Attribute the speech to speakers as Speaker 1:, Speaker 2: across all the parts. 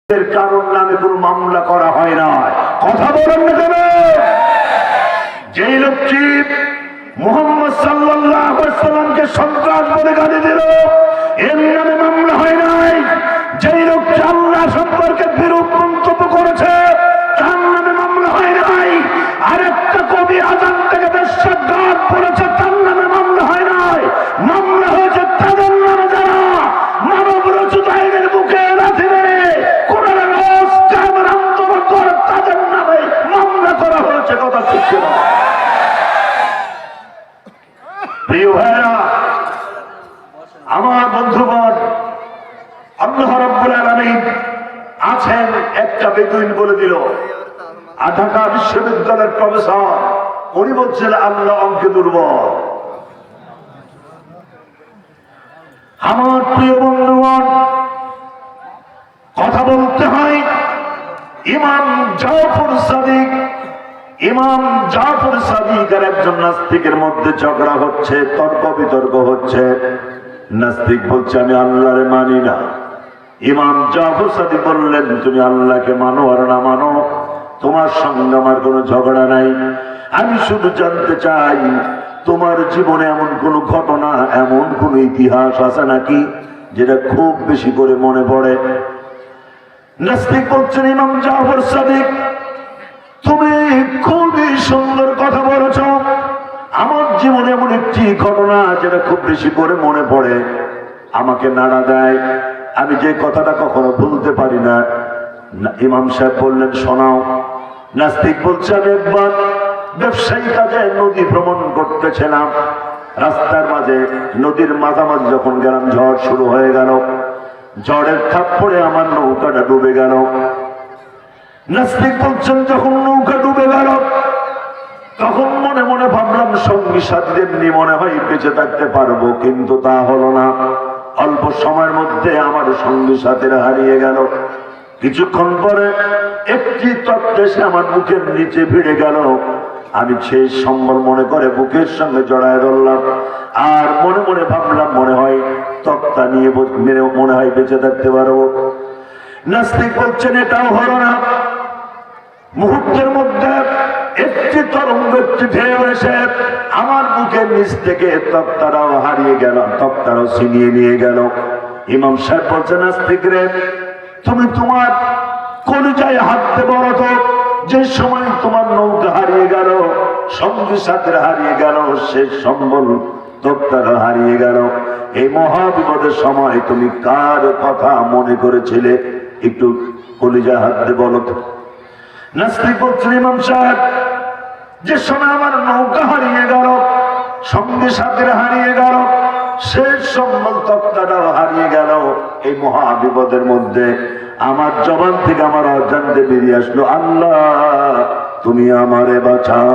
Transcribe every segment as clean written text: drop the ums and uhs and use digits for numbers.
Speaker 1: কারণ নামে কোনো মামলা করা হয় না। কথা বলেন না কেন? যেই লোকটি মুহাম্মদ সাল্লাল্লাহু আলাইহি ওয়াসাল্লামকে সন্ত্রাস বলে গালি দিল, এর নামে মামলা হয় নাই। যেই লোকটি আল্লাহ সম্পর্কে বিরূপ মন্তব্য করেছে, তার নামে মামলা হয় নাই। আরেকটা কবি আজান থেকে বেশ্যাঘাত করেছে, তার নামে মামলা হয় নাই। মামলা হয়েছে তাদের নামে যারা মানব রচিত আইনের বুকে লাথি মেরে কোরআনের কায়েমের আন্দোলন করে, তাদের নামে মামলা করা হয়েছে। কথা ঠিক না? প্রিয় ভাইরা, আমার বন্ধুগণ, আল্লাহ রাব্বুল আলামিন আছেন। একটা বেদুইন বলে দিল, ঢাকা বিশ্ববিদ্যালয়ের প্রফেসর, উনি বলছেন আল্লাহ অঙ্কে দুর্বল। আমার প্রিয় বন্ধুগণ, কথা বলতে হয়। ইমাম জাফর সাদিক আর একজন নাস্তিকের মধ্যে ঝগড়া হচ্ছে, তর্ক বিতর্ক হচ্ছে। নাস্তিক বলছে আমি আল্লাহরে মানি না। ইমাম জাফর সাদিক বললেন তুমি আল্লাহকে মানো আর না মানো, তোমার সঙ্গে আমার কোনো ঝগড়া নাই। আমি শুধু জানতে চাই তোমার জীবনে এমন কোন ঘটনা, এমন কোন ইতিহাস আছে নাকি যেটা খুব বেশি করে মনে পড়ে? নাস্তিক বলছেন ইমাম জাফর সাদিক, তুমি খুবই সুন্দর কথা বলেছ। আমার জীবনে এমন একটি ঘটনা যেটা খুব বেশি করে মনে পড়ে, আমাকে নাড়া দেয়, আমি যে কথাটা কখনো ভুলতে পারি না। ইমাম সাহেব বললেন শোনাও। নাস্তিক বলছে আমি একবার ব্যবসায়ী কাজে নদী ভ্রমণ করতেছিলাম। রাস্তার মাঝে নদীর মাঝামাঝি যখন গেলাম, ঝড় শুরু হয়ে গেল। ঝড়ের থাপ্পড়ে আমার নৌকাটা ডুবে গেল। নাস্তিক বলছেন যখন নৌকা ডুবে গেল, তখন মনে মনে ভাবলাম সঙ্গী সাথীদের নিয়ে মনে হয় বেঁচে থাকতে পারবো, কিন্তু তা হলো না। অল্প সময়ের মধ্যে আমার সঙ্গী সাথীরা হারিয়ে গেল। কিছুক্ষণ পরে একটি তত্ত্ব এসে আমার বুকের নিচে ভিড়ে গেল। আমি সেই সম্বল মনে করে বুকের সঙ্গে জড়ায় ধরলাম, আর মনে মনে ভাবলাম মনে হয় তক্তা নিয়ে মনে হয় বেঁচে থাকতে পারবো। নাস্তিক বলছেন এটাও হলো না। মুহূর্তের মধ্যে একটি তরঙ্গ, একটি ঢেউ এসে আমার বুকের নিচ থেকে তক্তারাও হারিয়ে গেল, তক্তারাও ছিনিয়ে নিয়ে গেল। ইমাম সাহেব বলছেন নাস্তিক রে, তুমি তোমার কলিজায় হাত দেবো তো, যে সময় তোমার নৌকা হারিয়ে গেল, সঙ্গী সাথীরা হারিয়ে গেল, সে সম্বল তক্তারা হারিয়ে গেল, এই মহাবিপদের সময় তুমি কার কথা মনে করেছিলে? একটু কলিজায় হাত দিয়ে বলো তো। নাস্তিক বলছেন ইমাম সাহেব, যে সময় আমার নৌকা হারিয়ে গেল, সঙ্গী সাথীরা হারিয়ে গেল, শেষ সম্বল তক্তাটাও হারিয়ে গেল, এই মহাবিপদের মধ্যে আমার জবান থেকে আমার অজান্তে বেরিয়ে আসলো আল্লাহ তুমি আমারে বাঁচাও।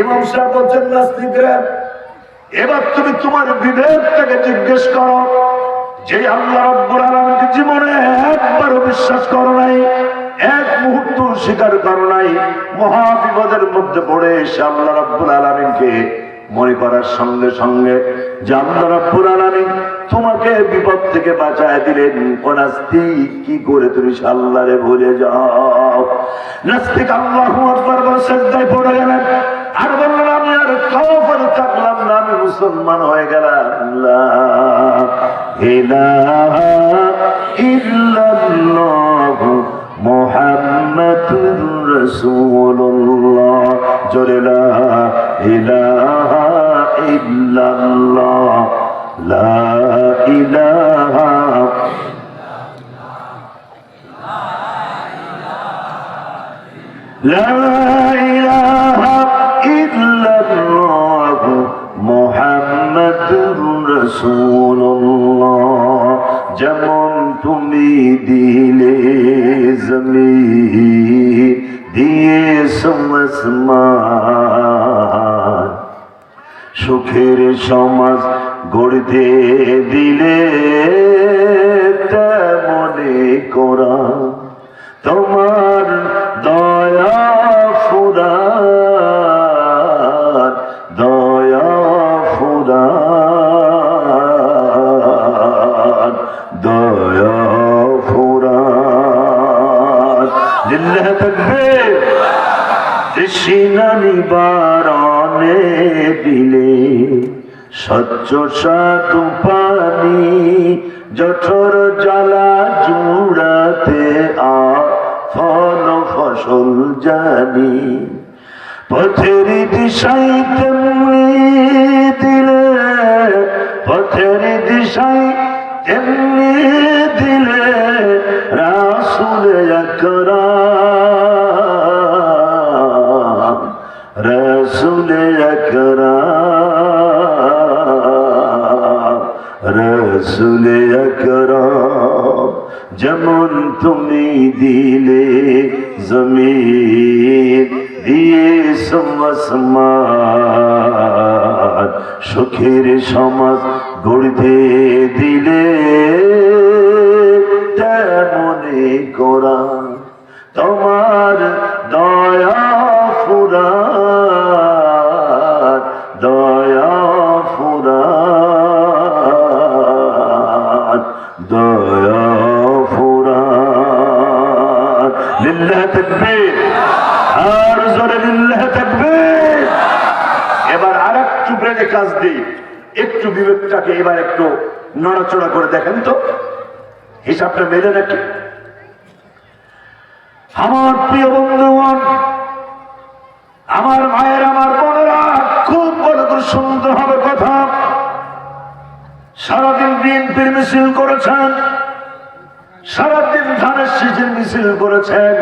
Speaker 1: ইমাম সাহেব বলছেন নাস্তিকরা, এবার তুমি তোমার বিবেক থেকে জিজ্ঞেস করো, যে আল্লাহ রাব্বুল আলামিনকে জীবনে একবারও বিশ্বাস করো নাই, এক মুহূর্ত স্বীকার করো নাই, মহাবিপদের মধ্যে পড়ে এসে আল্লাহ রাব্বুল আলামিনকে মনে করার সঙ্গে সঙ্গে যে আল্লাহ রাব্বুল আলামিন তোমাকে বিপদ থেকে বাঁচায় দিলেন, ও নাস্তিক কি করে তুমি আল্লাহরে ভুলে যাও? নাস্তিক আল্লাহু আকবার বলে সিজদায় পড়ে গেলেন, আর বললেন আমি আর কাফের থাকলাম না, আমি মুসলমান হয়ে গেলাম। লা ইলাহা ইল্লাল্লাহ মুহাম্মাদুর রাসূলুল্লাহ, জোরে লা ইলাহা ইল্লাল্লাহ, লা ইলাহা লা ইলাহা ইল্লাল্লাহ মুহাম্মাদুর রাসূলুল্লাহ। যেমন তুমি দিলে জমিন দিয়ে আসমান, সুখের সমাজ গড়তে দিলে তেমনি কোরআন তোমার দয়া ফুরান, দয়া ফুরান, দয়া লিল্লাহ তাকবীর। তৃষ্ণা নিবারণে দিলে স্বচ্ছ সাধু পানি, জঠর জ্বালা জুড়াতে ফল ফসল জানি। পথের দিশাই তেমনি দিলে, পথের দিশাই তেমনি দিলে রাসূল আকরাম, রাসূল আকরাম, রাসূল আকরাম। যেমন তুমি দিলে জমিন দিয়ে আসমান, সুখের সমাজ গড়তে দিলে তেমনি কোরআন তোমার দয়া ফুরান, দয়া ফুরান, দয়া ফুরান। লিল্লাহ তাকবীর। আর জোরে লিল্লাহ তাকবীর। এবার আরেকটু ব্রেনে কাজ দিই, একটু বিবেকটাকে এবার একটু নড়াচড়া করে দেখেন তো হিসাবটা মেলে নাকি। আমার প্রিয় বন্ধুগণ, আমার মায়ের, আমার বোনেরা, খুব বড় করে শুনতে হবে কথা। সারাদিন বিএনপির মিছিল করেছেন, সারাদিন ধানের শীষের মিছিল করেছেন।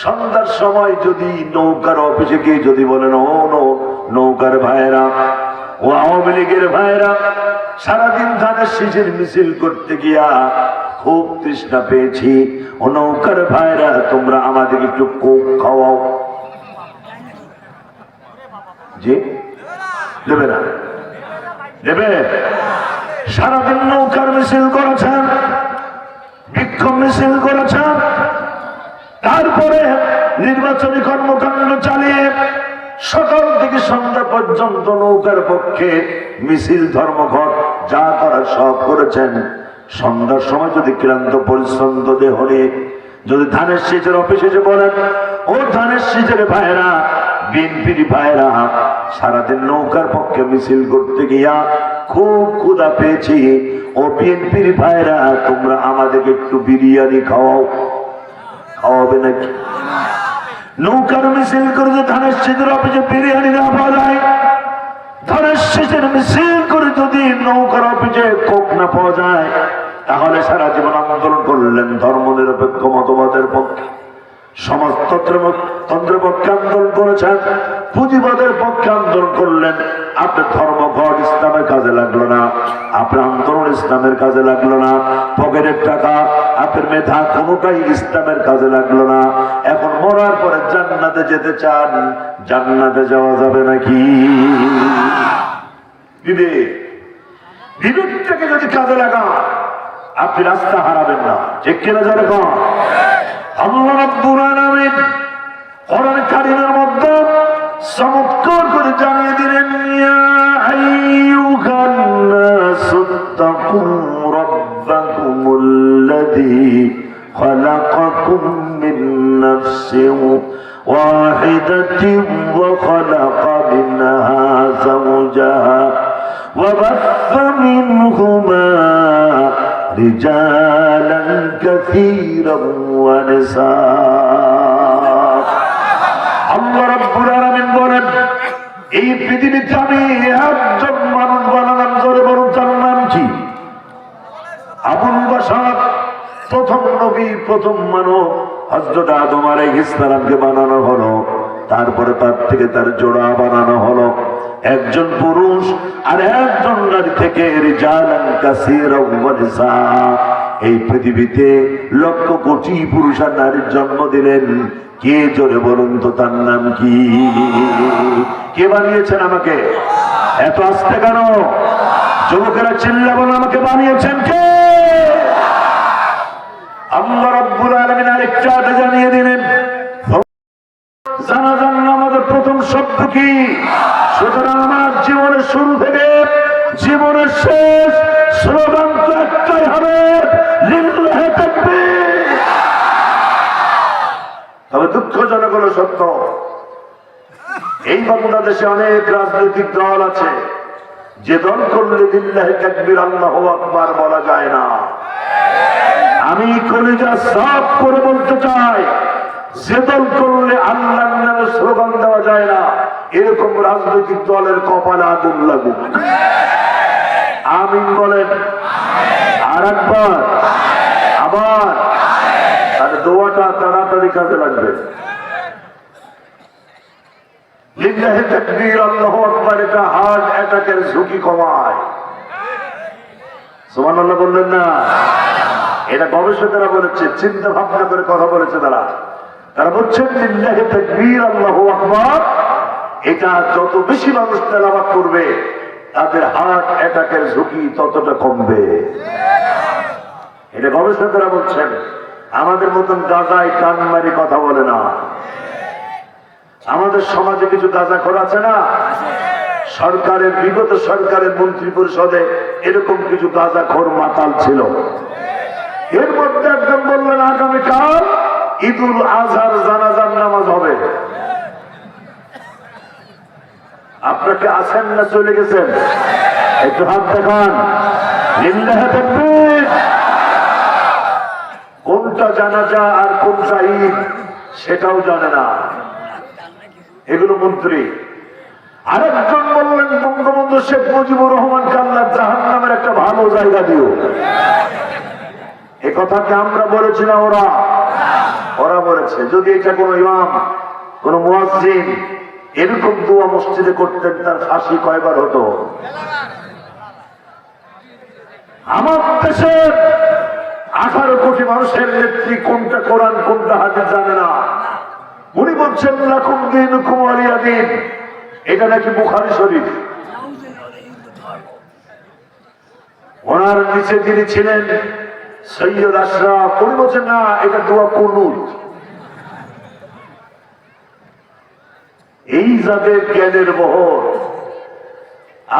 Speaker 1: সন্ধ্যার সময় যদি নৌকার অফিসে গিয়ে যদি বলেন, ও নৌকার ভাইয়েরা, ও আওয়ামী লীগের ভাইয়েরা, সারাদিন ধানের শীষের মিছিল করতে গিয়া খুব তৃষ্ণা পেয়েছি, ও নৌকার ভাইয়েরা তোমরা আমাদের একটু কোক খাওয়াও, জি দেবে না? দেবে? সারাদিন নৌকার মিছিল করেছেন, বিক্ষোভ মিছিল করেছেন, তারপরে নির্বাচনী কর্মকাণ্ড চালিয়ে সকাল থেকে সন্ধ্যা পর্যন্ত নৌকার পক্ষে মিছিল, ধর্মঘট যা করার সব করেছেন। সন্ধ্যার সময় যদি ক্লান্ত পরিশ্রান্ত দেহ নিয়ে যদি ধানের শীষের অফিসে এসে বলেন, ও ধানের শীষের ভাইয়েরা, বিএনপির ভাইয়েরা, সারাদিন নৌকার পক্ষে মিছিল করতে গিয়া খুব ক্ষুধা পেয়েছি, ও বিএনপির ভাইয়েরা তোমরা আমাদেরকে একটু বিরিয়ানি খাওয়াও, খাওয়াবে নাকি? নৌকার মিছিল করে যে ধানের শীষের অফিসে বিরিয়ানি না পাওয়া যায়, ধানের শীষের মিছিল করে যদি নৌকার অফিসে কোক না পাওয়া যায়, তাহলে সারা জীবন আন্দোলন করলেন ধর্ম নিরপেক্ষ মতবাদের পক্ষে, সমাজতন্ত্রের পক্ষে আন্দোলন করেছেন, পুঁজিবাদের পক্ষে আন্দোলন করলেন। আপনার ধর্মঘট ইসলামের কাজে লাগলো না, আপনার আন্দোলন ইসলামের কাজে লাগলো না, পকেটের টাকা, আপনার মেধা কোনোটাই ইসলামের কাজে লাগলো না। এখন মরার পরে জান্নাতে যেতে চান, জান্নাতে যাওয়া যাবে নাকি? বিবেকটাকে যদি কাজে লাগান, আপনি রাস্তা হারাবেন না। ঠিক কিনা যারা কন? আল্লাহ রাব্বুল আলামিন কোরআন কারীমের মধ্যে চমৎকার করে জানিয়ে দিলেন, ইয়া আইয়ুহান নাসু তাকু রাব্বাকুমুল্লাযী খালাকাকুম মিন নাফসিন ওয়াহিদাতিন ওয়া খালাকা মিনহা যাওজাহা ওয়া বাথা মিনহুমা রিজালান কাসীরান ওয়া নিসা। আল্লাহ রাব্বুল আলামিন বলেন, এই পৃথিবীতে আমি একজন মানুষ বানালাম, জোরে বলুন তার নাম কি? আবুল বাশার, প্রথম নবী, প্রথম মানব হযরত আদম আলাইহিস সালামকে বানানো হলো, তারপরে তার থেকে তার জোড়া বানানো হলো, একজন পুরুষ আর একজন নারী থেকে রিজালান কাসীরান ওয়া নিসা। এই পৃথিবীতে লক্ষ কোটি পুরুষ আর নারীর জন্ম দিলেন। কে? জোরে বলুন তো তার নাম কি? কে বানিয়েছেন আমাকে? এত আস্তে কেন? যুবকেরা চিল্লা বলো, আমাকে বানিয়েছেন কে? আল্লাহ রাব্বুল আলামিন আরেকটা জানিয়ে দিলেন, জানাজার নামাজের প্রথম শব্দ কি? সুতরাং আমার জীবনের শুরু থেকে জীবনের শেষ স্লোগান তো একটাই হবে, লিল্লাহি তাকবীর। সত্য। এই বাংলাদেশে অনেক রাজনৈতিক দল আছে, যে দল করলে লিল্লাহি তাকবীর আল্লাহু আকবার বলা যায় না। আমি কলিজা সাফ করে বলতে চাই, যে দল করলে আল্লাহর নামে স্লোগান দেওয়া যায় না, এরকম রাজনৈতিক দলের কপালে আগুন লাগুক। আমিন বলেন। আর একবার আবার, তাহলে দোয়াটা তাড়াতাড়ি কাজে লাগবে। লিল্লাহি তাকবীর আল্লাহু আকবার, এটা হার্ট অ্যাটাকের ঝুঁকি কমায়। সুবহানাল্লাহ বললেন না? এটা গবেষকেরা বলেছে, চিন্তা ভাবনা করে কথা বলেছে তারা বলছেন লিল্লাহি তাকবীর আল্লাহু আকবার, এটা যত বেশি মানুষ তেলাওয়াত করবে তাদের হার্ট অ্যাটাকের ঝুঁকি ততটা কমবে। এটা গবেষকেরা বলছেন। আমাদের মতন গাজায় কান মারি কথা বলে না। আমাদের সমাজে কিছু গাঁজাখোর আছে না? সরকারের, বিগত সরকারের মন্ত্রী পরিষদে এরকম কিছু গাঁজাখোর মাতাল ছিল। এর মধ্যে একজন বললেন আগামীকাল ঈদুল আজহার জানাজার নামাজ হবে। আপনাকে আছেন না চলে গেছেন? একটু হাত দেখান। লিল্লাহি তাকবীর। কোনটা জানাজা আর কোনটা ঈদ সেটাও জানে না, এগুলো মন্ত্রী। আরেকজন বললেন বঙ্গবন্ধু শেখ মুজিবুর রহমানকে আল্লাহ জাহান্নামের একটা ভালো জায়গা দিও। এ কথাকে আমরা বলেছি না, ওরা বলেছে। যদি এটা কোন ইমাম, কোন মুয়াজ্জিন এরকম দোয়া মসজিদে করতেন, তার ফাঁসি কয়বার হতো? আমার দেশের 18 কোটি মানুষের নেত্রী কোনটা কোরআন কোনটা হাদিস জানে না। উনি বলছেন লাকুম দীনুকুম ওয়ালিয়া দীন, এটা নাকি বুখারী শরীফ। ওনার নিচে যিনি ছিলেন সৈয়দ আশরাফ, উনি বলছেন না, এটা দোয়া কুনুত। এই যাদের জ্ঞানের বহর।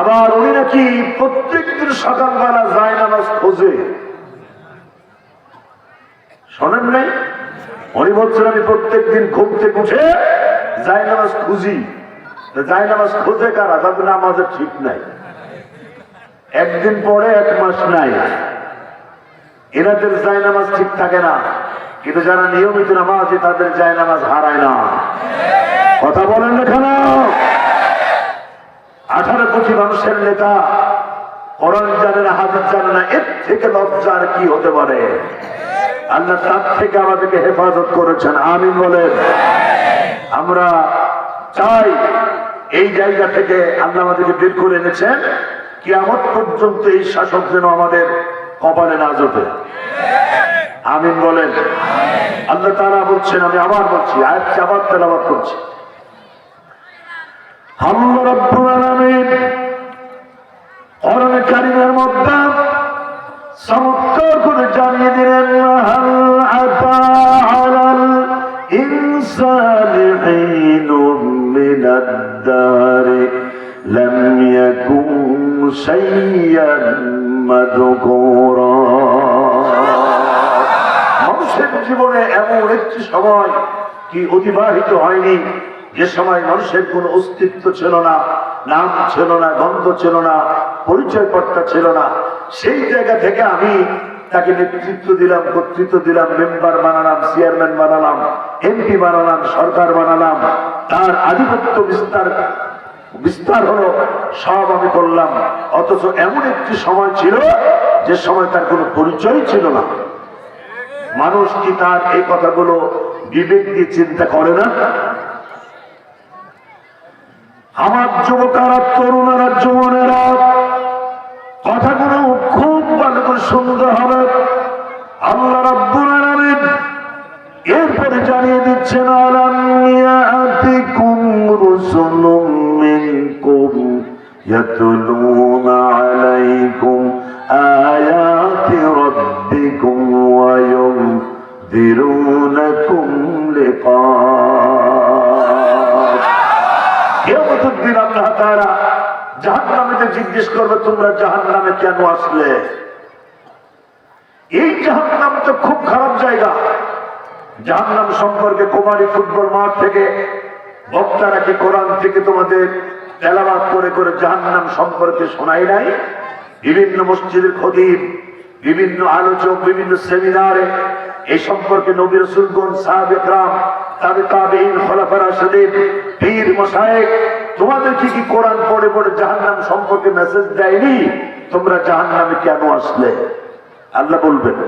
Speaker 1: আবার উনি নাকি প্রত্যেকদিন সকালবেলা জায়নামাজ খোঁজে। শোনেন নাই? উনি বলছেন আমি প্রত্যেকদিন ঘুম থেকে উঠে জায়নামাজ খুঁজি। জায়নামাজ খোঁজে কারা? তাদের নামাজের ঠিক নাই, একদিন পরে 1 মাস নাই, এনাদের জায়নামাজ ঠিক থাকে না। কিন্তু যারা নিয়মিত নামাজি তাদের জায়নামাজ হারায় না। কথা বলেন না কেন? 18 কোটি মানুষের নেতা কোরআন জানে না, হাদিস জানে না, এর থেকে লজ্জার কি হতে পারে? আল্লাহ তার থেকে আমাদেরকে হেফাজত করেছেন। আমিন বলেন। আমরা চাই এই জায়গা থেকে আল্লাহ আমাদেরকে বের করে এনেছেন, কিয়ামত পর্যন্ত এই শাসক যেন আমাদের কপালে না জোটে। আমিন বলেন। আল্লাহ তাআলা বলছেন, আমি আবার বলছি, আয়াতটি আবার তেলাওয়াত করছি। আল্লাহ রাব্বুল আলামিন কোরআনে কারীমের মধ্যে চমৎকার করে জানিয়ে দিলেন, হাল আতা আলাল ইনসানি হিনুম মিনাদ দারি লাম ইয়াকুন শাইয়্যান মাযকুরা। মানুষের জীবনে এমন একটি সময় কি অতিবাহিত হয়নি যে সময় মানুষের কোন অস্তিত্ব ছিল না, নাম ছিল না, গন্ধ ছিল না, পরিচয়পত্র ছিল না। সেই জায়গা থেকে আমি তাকে নেতৃত্ব দিলাম, কর্তৃত্ব দিলাম, মেম্বার বানালাম, চেয়ারম্যান বানালাম, এমপি বানালাম, সরকার বানালাম, তার আধিপত্য বিস্তার হলো, সব আমি করলাম। অথচ এমন একটি সময় ছিল যে সময় তার কোনো পরিচয় ছিল না। মানুষ কি তার এই কথাগুলো বিবেক দিয়ে চিন্তা করে না? আমার যুবকেরা, তরুণেরা, যুবনেরা, কথাগুলো খুব ভালো করে শুনতে হবে। আল্লাহ রাব্বুল আলামিন এরপরে জানিয়ে দিচ্ছেন, আলাম ইয়াতিকুম রুসুলুম মিনকুম ইয়াতলুনা আলাইকুম আয়াতি রাব্বিকুম ওয়া ইউনযিরুনাকুম লিকা। কিয়ামতের দিন আল্লাহ তাআলা জাহান্নামীদের জিজ্ঞেস করবে, তোমরা জাহান্নামে কেন আসলে? এই জাহান্নাম তো খুব খারাপ জায়গা। জাহান্নাম সম্পর্কে কুমারী ফুটবল মাঠ থেকে বক্তারা কি কোরআন থেকে তোমাদের তেলাওয়াত করে করে জাহান্নাম সম্পর্কে শোনাই নাই? বিভিন্ন মসজিদের খতিব, বিভিন্ন আলোচক, বিভিন্ন সেমিনারে এই সম্পর্কে নবী রাসূলগণ, সাহাবা کرام, তাবেঈন, খোলাফা রাশিদিন, পীর মাশায়েখ তোমাদের কি কোরআন পড়ে পড়ে জাহান্নাম সম্পর্কে মেসেজ দেয়নি? তোমরা জাহান্নামে কেন আসলে? আল্লাহ বলবেন।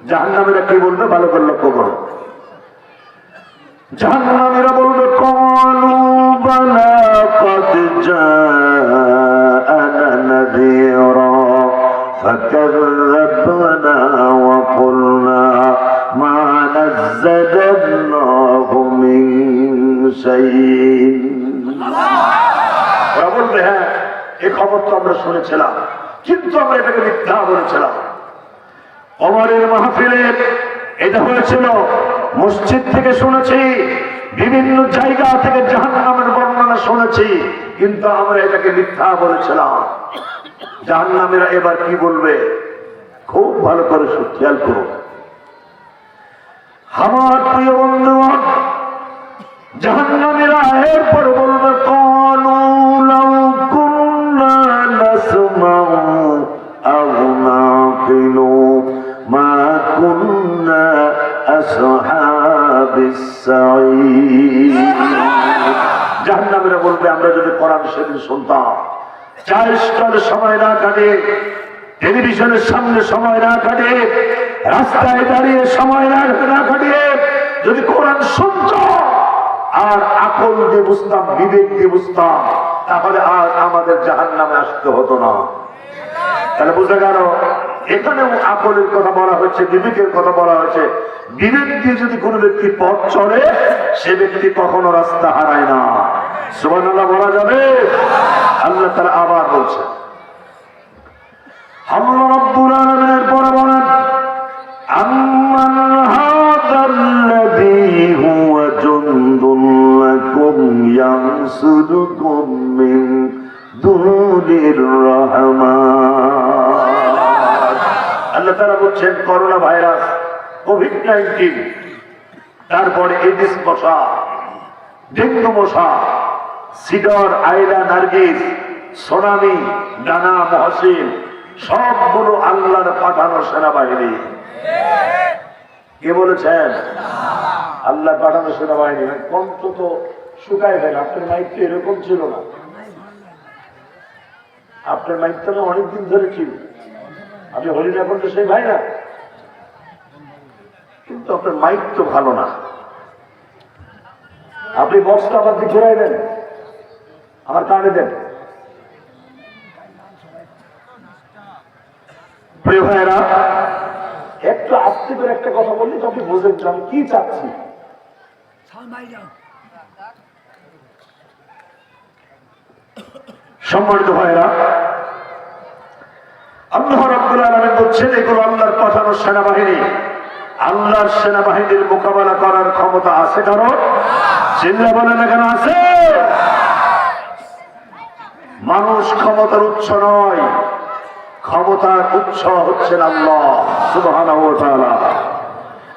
Speaker 1: জাহান্নামীরা কি বলবে? ভালো করে লক্ষ্য করো। জাহান্নামীরা বলবে ক্বালু বালা ক্বাদ জাআনা নাযীরা ফাকাযযাবনা ওয়া কুলনা মা নাযালাল্লাহু মিন শাইইন। ওরা বলবে হ্যাঁ, এই খবর তো আমরা শুনেছিলাম, কিন্তু আমরা এটাকে মিথ্যা বলেছিলাম। ওমরের মাহফিলে এটা হয়েছিল, মসজিদ থেকে শুনেছি, বিভিন্ন জায়গা থেকে জাহান্নামের বর্ণনা শুনেছি, কিন্তু আমরা এটাকে মিথ্যা বলেছিলাম। জাহান্নামীরা এবার কি বলবে? খুব ভালো করে খেয়াল করুন আমার প্রিয় বন্ধুগণ। জাহান্নামীরা এরপর বলবে ক্বালু লাউ কুন্না নাসমাউ আও নাকিলু মা কুন্না আসহাবিস সাঈর। জাহান্নামীরা বলবে আমরা যদি কোরআন সেদিন শুনতাম, চা স্টলে সময় না কাটে, টেলিভিশনের সামনে সময় না কাটে, রাস্তায় দাঁড়িয়ে সময় না কাটিয়ে যদি কোরআন শুনতাম আর আকল দিয়ে বুঝতাম, বিবেক দিয়ে বুঝতাম, তাহলে আর আমাদের জাহান্নামে আসতে হতো না। তাহলে বুঝা গেল এখানেও আকলের কথা বলা হয়েছে, বিবেকের কথা বলা হয়েছে। বিবেক দিয়ে যদি কোনো ব্যক্তি পথ চলে, সে ব্যক্তি কখনো রাস্তা হারায় না। সুবহানাল্লাহ বলা যাবে? আল্লাহ তাআলা আবার বলছেন, আল্লাহ রাব্বুল আলামিনের পরে বলেন আম্মান হাযাল্লাযী হুয়া জুনদুন লাকুম ইয়ানসুরুকুম মিন দুনির রহমান। আল্লাহ তাআলা বলছেন করোনা ভাইরাস, কোভিড-19, তারপরে এডিস মশা, ডেঙ্গু মশা, সিডর, আইলা, নার্গিস, সোনামি, ডানা, মহসিন, সবগুলো আল্লাহর পাঠানো সেনাবাহিনী। কে বলেছেন? আল্লাহ পাঠানো সেনাবাহিনী। কণ্ঠ তো শুকায় গেল। আপনার মাইক তো এরকম ছিল না, আপনার মাইক তো অনেকদিন ধরে ছিল। আপনি হরিণ এখন তো সেই ভাই না, কিন্তু আপনার মাইক তো ভালো না। আপনি বক্সটা আবার দিয়ে ঘুরাই দেন, আমার কানে দেন। প্রিয় ভাইরা, একটু আস্তে করে একটা কথা বললি তো আপনি বুঝেন আমি কি চাচ্ছি। সম্মানিত ভাইরা, আল্লাহ রাব্বুল আলামিন বলছেন এগুলো আল্লাহর পাঠানো সেনাবাহিনী। আল্লাহর সেনাবাহিনীর মোকাবেলা করার ক্ষমতা আছে কারো? চিল্লা বলেন না কেন আছে? মানুষ ক্ষমতার উৎস নয়, ক্ষমতার উৎস হচ্ছেন আল্লাহ সুবহানাহু ওয়া তাআলা।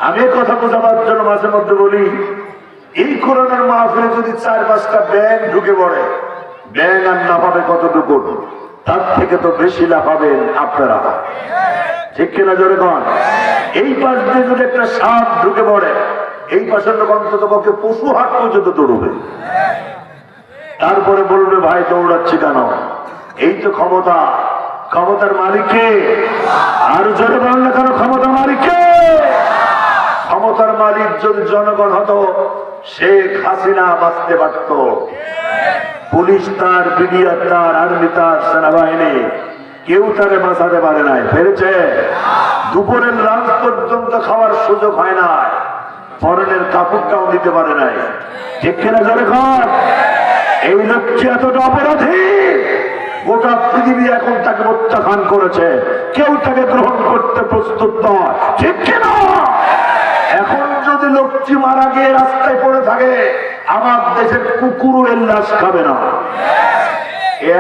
Speaker 1: আমি কথা বোঝাবার জন্য মাঝে মধ্যে বলি, এই কোরআনের মাহফিলে যদি 4-5টা ব্যাঙ ঢুকে পড়ে, ব্যাঙ আর না পাবে কতটুকু? তার থেকে তো বেশি লাফাবেন আপনারা, ঠিক কিনা জোরে কন? এই পাশ দিয়ে যদি একটা সাপ ঢুকে পড়ে, এই পাশের লোক অন্তত পক্ষে পশু হাট পর্যন্ত দৌড়বে। তারপরে বলবে ভাই দৌড়াচ্ছি কেন? এই তো ক্ষমতা। ক্ষমতার মালিককে আর জোরে বলেন না কেন? ক্ষমতার মালিককে। ক্ষমতার মালিক যদি জনগণ হতো, শেখ হাসিনা বাঁচতে পারত। পুলিশ তার, বিডিআর তার, আর্মি তার, সেনাবাহিনী কেউ তারে বাঁচাতে পারে নাই। পেরেছে? দুপুরের লাঞ্চ পর্যন্ত খাওয়ার সুযোগ হয় না, পরনের কাপড়টাও দিতে পারে নাই, ঠিক কিনা জোরে কর? এই লক্ষ্যে এতটা অপরাধী, গোটা পৃথিবী এখন তাকে প্রত্যাখ্যান করেছে, কেউ তাকে গ্রহণ করতে প্রস্তুত নয়, ঠিক কিনা? এখন যদি লোকটি মারা গিয়ে রাস্তায় পড়ে থাকে, আমার দেশের কুকুরও এর লাশ খাবে না।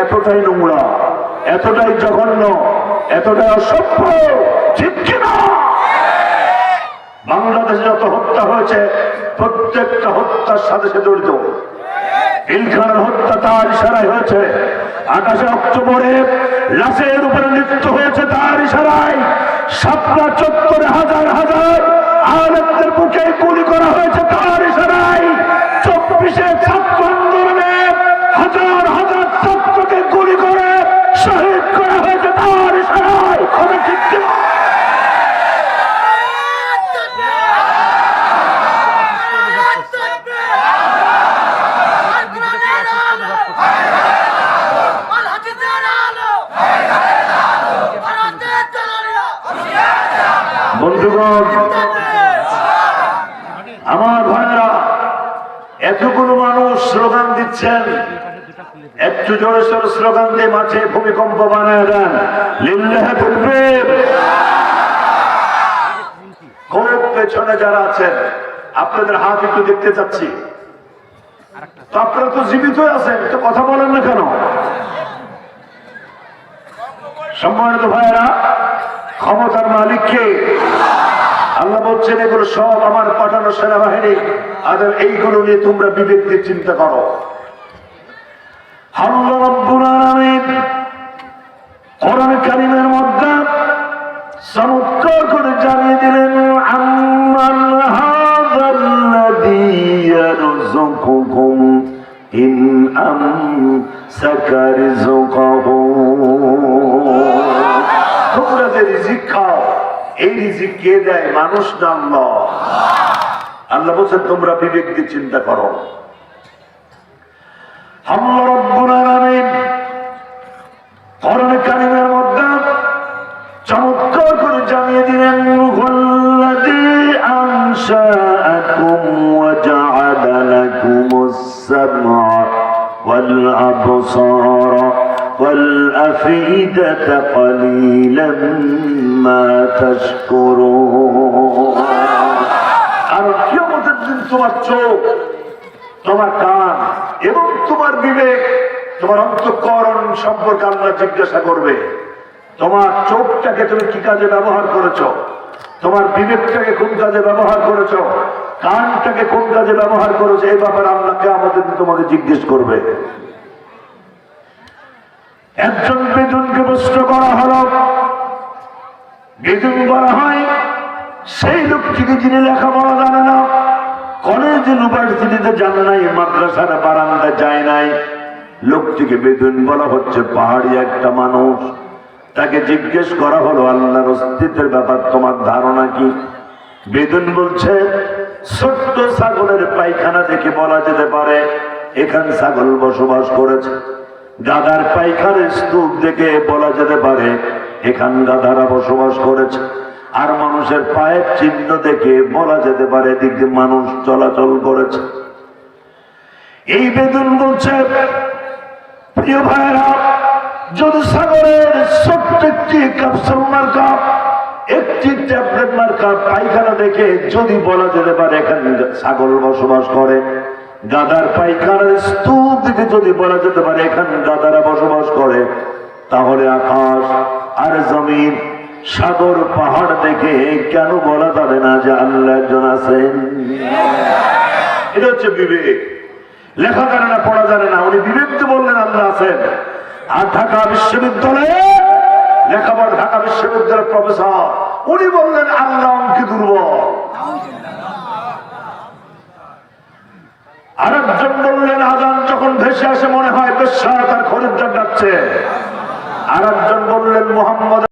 Speaker 1: এতটাই নোংরা, এতটাই জঘন্য, এতটাই অসভ্য, ঠিক কিনা? বাংলাদেশ বাংলাদেশে যত হত্যা হয়েছে প্রত্যেকটা হত্যার সাথে সে জড়িত। ইলখানার হত্যা তার ইশারায় হয়েছে। 28 অক্টোবরে লাশের উপরে মৃত্যু হয়েছে তার ইশারায়। শাপলা চত্বরে হাজার হাজার আলেমদের বুকে গুলি করা হয়েছে তার ইশারায়। 24-এ ছাত্র আন্দোলনে হাজার হাজার ছাত্রকে গুলি করে শহীদ করা হয়েছে তার ইশারায়। বন্ধুগণ, আমার ভাইরা, এতগুলো মানুষ স্লোগান দিচ্ছেন, একটু জোরে সোরে স্লোগান দিয়ে মাঠে ভূমিকম্প বানায় দেন। লিল্লাহি তাকবীর। খুব পেছনে যারা আছেন আপনাদের হাত একটু দেখতে চাচ্ছি। তো আপনারা তো জীবিত আছেন, তো কথা বলেন না কেন? সম্মানিত ভাইরা, ক্ষমতার মালিককে আল্লাহ বলছেন এগুলো সব আমার পাঠানো সেনাবাহিনী, আর এইগুলো নিয়ে তোমরা বিবেক দিয়ে চিন্তা করো। আল্লাহ রাব্বুল আলামিন কোরআন কারীমের মধ্যে চমৎকার করে জানিয়ে দিলেন, আম্মান হাযাল্লাযী ইয়ারযুকুকুম ইন আমসাকা রিজকাহু। তোমরা যে রিজিক খাও, এই রিজিক কে দেয়? মানুষ না আল্লাহ। আল্লাহ বলছেন তোমরা বিবেক দিয়ে চিন্তা করো। আল্লাহ রাব্বুল আলামিন কোরআন কারীমের মধ্যে চমৎকার করে জানিয়ে দিলেন, হুয়াল্লাযী আনশাআকুম ওয়া জাআলা লাকুমুস সামআ ওয়াল আবসারা والأفئدة قليلا ما تشكرون। আর কিয়ামতের দিন তোমার চোখ, তোমার কান এবং তোমার বিবেক, তোমার অন্তঃকরণ সম্পর্কে আল্লাহ জিজ্ঞাসা করবে। তোমার চোখটাকে তুমি কি কাজে ব্যবহার করেছো, তোমার বিবেকটাকে কোন কাজে ব্যবহার করেছো, কানটাকে কোন কাজে ব্যবহার করেছো, এই ব্যাপারে আল্লাহ কিয়ামতের দিন তোমাকে জিজ্ঞেস করবে। একজন বেদুনকে প্রশ্ন করা হলো, বেদুন বলা হয় সেই লোকটিকে যিনি লেখাপড়া জানে না, কলেজ ইউনিভার্সিটিতে জানে নাই, মাদ্রাসার বারান্দা যায় নাই, লোকটিকে বেদুন বলা হচ্ছে। পাহাড়ি একটা মানুষ, তাকে জিজ্ঞেস করা হলো আল্লাহর অস্তিত্বের ব্যাপার তোমার ধারণা কি? বেদুন বলছে, ছোট্ট ছাগলের পায়খানা দেখে বলা যেতে পারে এখানে ছাগল বসবাস করেছে। গাধার পায়খানার স্তূপ দেখে বলা যেতে পারে এখান গাধারা বসবাস করেছে। আর মানুষের পায়ের চিহ্ন দেখে বলা যেতে পারে এদিক দিয়ে মানুষ চলাচল করেছে। এই বেদুন বলছে, প্রিয় ভাইরা, যদি সাগরের ছোট্ট একটি ক্যাপসুল মার্কা, একটি ট্যাবলেট মার্কা পায়খানা দেখে যদি বলা যেতে পারে এখানে ছাগল বসবাস করে, গাদার পায়খানার স্তূপ দিকে যদি বলা যেতে পারে এখানে গাদারা বসবাস করে, তাহলে আকাশ আর জমিন, সাগর, পাহাড় দেখে কেন বলা যাবে না যে আল্লাহ একজন আছেন? এটা হচ্ছে বিবেক। লেখা জানে না, পড়া জানে না, উনি বিবেক তো বললেন আল্লাহ আছেন। আর ঢাকা বিশ্ববিদ্যালয়ে লেখাপড়া, ঢাকা বিশ্ববিদ্যালয়ের প্রফেসর, উনি বললেন আল্লাহ অঙ্কে দুর্বল। আরেকজন বললেন আজান যখন ভেসে আসে মনে হয় বেশ্যা তার খরিদ্দার ডাকছে। আরেকজন বললেন মুহাম্মদ